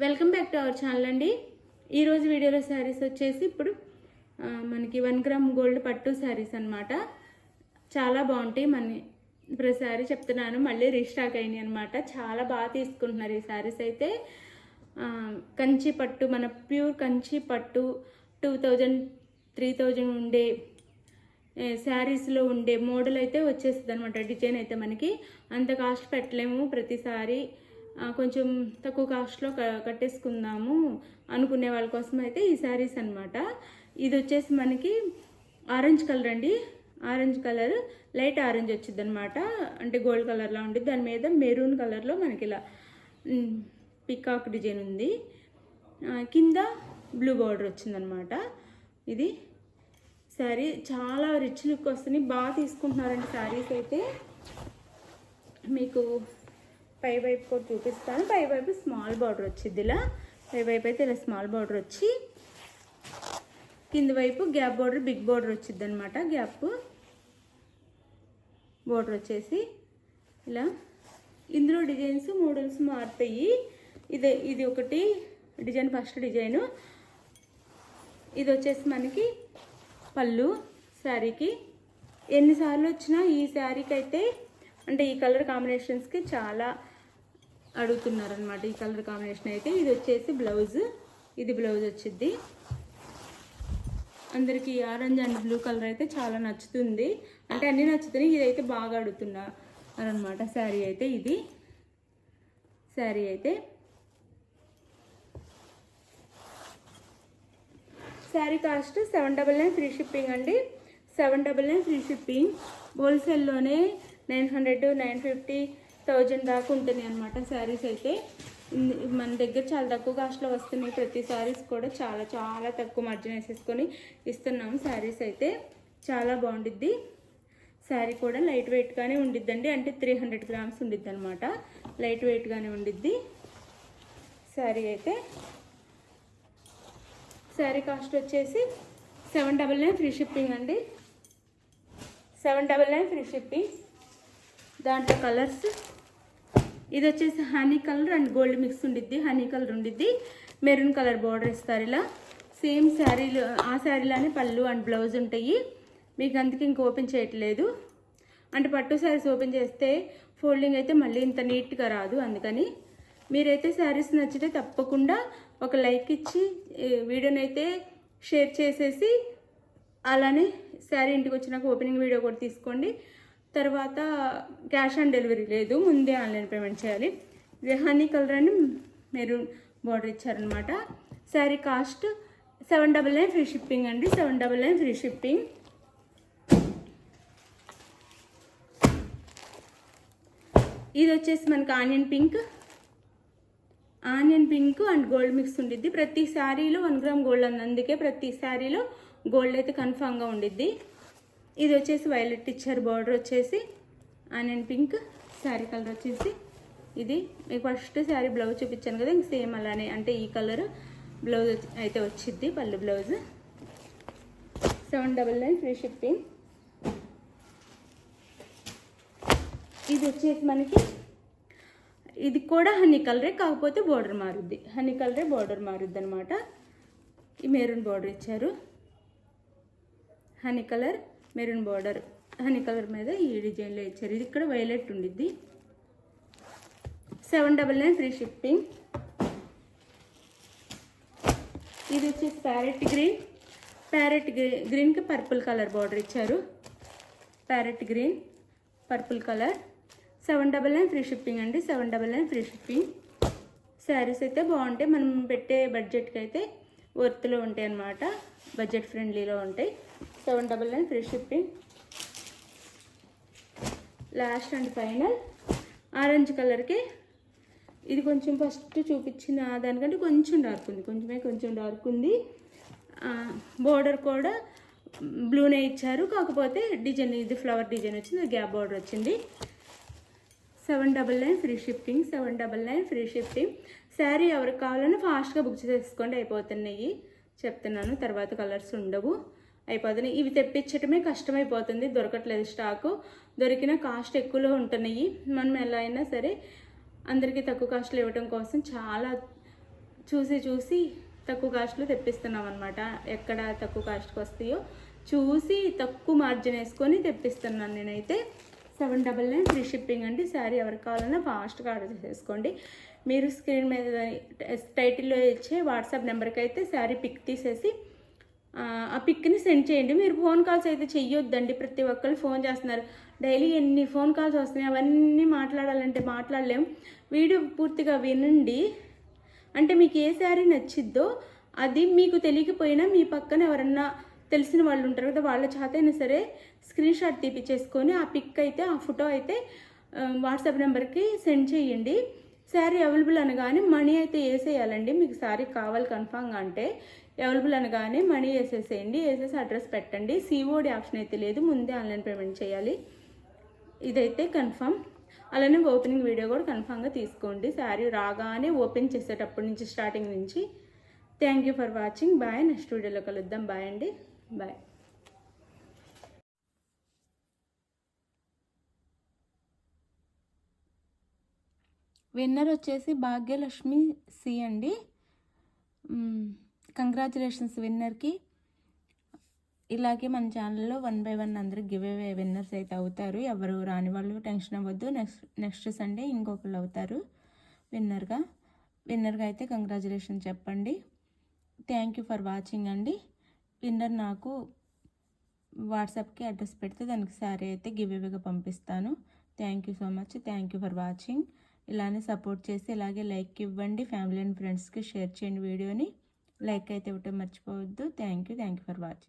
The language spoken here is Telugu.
Welcome back to our channel అండి. ఈరోజు వీడియోలో శారీస్ వచ్చేసి ఇప్పుడు మనకి 1 గ్రామ్ గోల్డ్ పట్టు శారీస్ అనమాట. చాలా బాగుంటాయి. ఇప్పుడు శారీ చెప్తున్నాను, మళ్ళీ రీస్టాక్ అయినాయి అనమాట. చాలా బాగా తీసుకుంటున్నారు ఈ శారీస్ అయితే. కంచి పట్టు, మన ప్యూర్ కంచి పట్టు 2000 3000 ఉండే శారీస్లో ఉండే మోడల్ అయితే వచ్చేస్తుంది అనమాట. డిజైన్ అయితే మనకి అంత కాస్ట్ పెట్టలేము. ప్రతిసారి కొంచెం తక్కువ కాస్ట్లో కట్టేసుకుందాము అనుకునే వాళ్ళ కోసం అయితే ఈ శారీస్ అనమాట. ఇది వచ్చేసి మనకి ఆరెంజ్ కలర్ అండి. ఆరెంజ్ కలర్, లైట్ ఆరెంజ్ వచ్చింది అనమాట. అంటే గోల్డ్ కలర్లో ఉంటుంది. దాని మీద మెరూన్ కలర్లో మనకి ఇలా పికాక్ డిజైన్ ఉంది. కింద బ్లూ బార్డర్ వచ్చిందనమాట. ఇది శారీ చాలా రిచ్ లుక్ వస్తుంది. బాగా తీసుకుంటున్నారండి శారీస్ అయితే. మీకు పై వైపు కూడా చూపిస్తాను. పై వైపు స్మాల్ బార్డర్ వచ్చింది. ఇలా పై వైపు అయితే ఇలా స్మాల్ బార్డర్ వచ్చి, కింద వైపు గ్యాప్ బార్డర్, బిగ్ బార్డర్ వచ్చింది అనమాట. గ్యాప్ బార్డర్ వచ్చేసి ఇలా. ఇందులో డిజైన్స్ మోడల్స్ మారుతాయి. ఇది ఒకటి డిజైన్, ఫస్ట్ డిజైను. ఇది వచ్చేసి మనకి పళ్ళు శారీకి. ఎన్నిసార్లు వచ్చినా ఈ శారీకి అయితే, అంటే ఈ కలర్ కాంబినేషన్స్కి చాలా అడుగుతున్నారనమాట. ఈ కలర్ కాంబినేషన్ అయితే. ఇది వచ్చేసి బ్లౌజ్. ఇది బ్లౌజ్ వచ్చింది. అందరికీ ఆరెంజ్ అండ్ బ్లూ కలర్ అయితే చాలా నచ్చుతుంది. అంటే అన్నీ నచ్చుతున్నాయి. ఇదైతే బాగా అడుగుతున్నారు అనమాట శారీ అయితే. ఇది శారీ అయితే. శారీ కాస్ట్ 799 ఫ్రీ షిప్పింగ్ అండి. 799 ఫ్రీ షిప్పింగ్. హోల్సేల్లోనే 900, 950, 1000 దాకా ఉంటుంది అనమాట శారీస్ అయితే. మన దగ్గర చాలా తక్కువ కాస్ట్లో వస్తున్నాయి. ప్రతి శారీస్ కూడా చాలా చాలా తక్కువ మార్జిన్ వేసేసుకొని ఇస్తున్నాము శారీస్ అయితే. చాలా బాగుండిద్ది. శారీ కూడా లైట్ వెయిట్గానే ఉండిద్దండి. అంటే 300 గ్రామ్స్ ఉండిద్ది అనమాట. లైట్ వెయిట్గానే ఉండిద్ది శారీ అయితే. శారీ కాస్ట్ వచ్చేసి 799 ఫ్రీ షిప్పింగ్ అండి. 799 ఫ్రీ షిప్పింగ్. దాంట్లో కలర్స్, ఇది వచ్చేసి honey colour and gold mix ఉండిద్ది. హనీ కలర్ ఉండిద్ది. మెరూన్ కలర్ బార్డర్ ఇస్తారు ఇలా. సేమ్ శారీలు, ఆ శారీలోనే పళ్ళు అండ్ బ్లౌజ్ ఉంటాయి. మీకు అందుకే ఇంక ఓపెన్ చేయట్లేదు. అంటే పట్టు శారీస్ ఓపెన్ చేస్తే ఫోల్డింగ్ అయితే మళ్ళీ ఇంత నీట్గా రాదు. అందుకని మీరైతే శారీస్ నచ్చితే తప్పకుండా ఒక లైక్ ఇచ్చి వీడియోని అయితే షేర్ చేసేసి, అలానే శారీ ఇంటికి వచ్చినాక ఓపెనింగ్ వీడియో కూడా తీసుకోండి. తర్వాత క్యాష్ ఆన్ డెలివరీ లేదు, ముందే ఆన్లైన్ పేమెంట్ చేయాలి. ఇది హనీ కలర్ అని మెరూన్ బార్డర్ ఇచ్చారనమాట. శారీ కాస్ట్ 799 ఫ్రీ షిప్పింగ్ అండి. 799 ఫ్రీ షిప్పింగ్. ఇది వచ్చేసి మనకి onion pink and gold mix ఉండిద్ది. ప్రతి శారీలో 1 గ్రామ్ గోల్డ్ అంది. అందుకే ప్రతి శారీలో గోల్డ్ అయితే కన్ఫామ్గా ఉండిద్ది. ఇది వచ్చేసి వైలెట్ ఇచ్చారు. బార్డర్ వచ్చేసి ఆనియన్ పింక్. శారీ కలర్ వచ్చేసి ఇది. మీకు ఫస్ట్ శారీ బ్లౌజ్ చూపించాను కదా, ఇంక సేమ్ అలానే, అంటే ఈ కలర్ బ్లౌజ్ అయితే వచ్చింది. పళ్ళు బ్లౌజ్. 799 free shipping. ఇది వచ్చేసి మనకి, ఇది కూడా హనీ కలరే, కాకపోతే బార్డర్ మారుద్ది. హనీ కలరే బార్డర్ మారుద్ది అనమాట. ఈ మెరూన్ బార్డర్ ఇచ్చారు. Honey colour maroon border, honey colour మీద ఈ డిజైన్లో ఇచ్చారు. ఇది ఇక్కడ వైలెట్ ఉండిద్ది. 799 ఫ్రీ షిప్పింగ్. ఇది వచ్చేసి ప్యారెట్ గ్రీన్కి పర్పుల్ కలర్ బార్డర్ ఇచ్చారు. Parrot green, purple colour. 799 free shipping అండి. 799 ఫ్రీ షిప్పింగ్. శారీస్ అయితే బాగుంటాయి. మనం పెట్టే బడ్జెట్కి అయితే వర్త్లో ఉంటాయి అన్నమాట. బడ్జెట్ ఫ్రెండ్లీలో ఉంటాయి. 799 free shipping. Last and final orange కలర్కి. ఇది కొంచెం ఫస్ట్ చూపించిన దానికంటే కొంచెం డార్క్ ఉంది. కొంచెం డార్క్ ఉంది. బోర్డర్ కూడా బ్లూనే ఇచ్చారు. కాకపోతే డిజైన్, ఇది ఫ్లవర్ డిజైన్ వచ్చింది. గ్యాప్ బార్డర్ వచ్చింది. 799 free shipping. 799 free shipping. Sari ఎవరికి కావాలన్నా ఫాస్ట్గా బుక్ చేసుకోండి. అయిపోతున్నాయి చెప్తున్నాను. తర్వాత కలర్స్ ఉండవు, అయిపోతున్నాయి. ఇవి తెప్పించటమే కష్టమైపోతుంది. దొరకట్లేదు స్టాకు. దొరికిన కాస్ట్ ఎక్కువలో ఉంటున్నాయి. మనం ఎలా అయినా సరే అందరికీ తక్కువ కాస్ట్లో ఇవ్వటం కోసం చాలా చూసి తక్కువ కాస్ట్లో తెప్పిస్తున్నాం అనమాట. ఎక్కడ తక్కువ కాస్ట్కి వస్తాయో చూసి తక్కువ మార్జిన్ వేసుకొని తెప్పిస్తున్నాను నేనైతే. 799 ఫ్రీ షిప్పింగ్ అండి. శారీ ఎవరికి కావాలన్నా ఫాస్ట్గా ఆర్డర్ చేసేసుకోండి. మీరు స్క్రీన్ మీద టైటిల్లో ఇచ్చే వాట్సాప్ నెంబర్కి అయితే శారీ పిక్ తీసేసి ఆ పిక్ని సెండ్ చేయండి. మీరు ఫోన్ కాల్స్ అయితే చెయ్యొద్దండి. ప్రతి ఒక్కరు ఫోన్ చేస్తున్నారు. డైలీ ఎన్ని ఫోన్ కాల్స్ వస్తున్నాయి, అవన్నీ మాట్లాడాలంటే మాట్లాడలేం. వీడియో పూర్తిగా వినండి. అంటే మీకు ఏ శారీ నచ్చిద్దో అది మీకు తెలియకపోయినా మీ పక్కన ఎవరన్నా తెలిసిన వాళ్ళు ఉంటారు కదా, వాళ్ళ చేత అయినా సరే స్క్రీన్ షాట్ తీపిచ్చేసుకొని ఆ పిక్ అయితే ఆ ఫోటో అయితే వాట్సాప్ నెంబర్కి సెండ్ చేయండి. శారీ అవైలబుల్ అనగానే మనీ అయితే వేసేయాలండి. మీకు శారీ కావాలి కన్ఫామ్గా అంటే అవైలబుల్ అనగానే మనీ వేసేసేయండి. వేసేసి అడ్రస్ పెట్టండి. సిఓడి ఆప్షన్ అయితే లేదు, ముందే ఆన్లైన్ పేమెంట్ చేయాలి. ఇదైతే కన్ఫామ్. అలానే ఓపెనింగ్ వీడియో కూడా కన్ఫామ్గా తీసుకోండి. శారీ రాగానే ఓపెన్ చేసేటప్పటి నుంచి స్టార్టింగ్ నుంచి. Thank you for watching. Bye. Next వీడియోలో కలుద్దాం. బాయ్ అండి. బాయ్. విన్నర్ వచ్చేసి భాగ్యలక్ష్మి సి అండి. కంగ్రాచులేషన్స్ విన్నర్కి. ఇలాగే మన ఛానల్లో 1 by 1 అందరూ గివ్ అవే విన్నర్స్ అయితే అవుతారు. ఎవరు రాని వాళ్ళు టెన్షన్ అవ్వద్దు. నెక్స్ట్ సండే ఇంకొకళ్ళు అవుతారు విన్నర్గా అయితే కంగ్రాచులేషన్ చెప్పండి. థ్యాంక్ యూ ఫర్ వాచింగ్ అండి. విన్నర్ నాకు వాట్సాప్కి అడ్రస్ పెడితే దానికి శారీ అయితే గివ్ అవేగా పంపిస్తాను. Thank you so much. Thank you for watching. ఇలానే సపోర్ట్ చేసి ఇలాగే లైక్ ఇవ్వండి. ఫ్యామిలీ అండ్ ఫ్రెండ్స్కి షేర్ చేయండి వీడియోని. లైక్ అయితే ఇవ్వటం మర్చిపోవద్దు. Thank you for watching.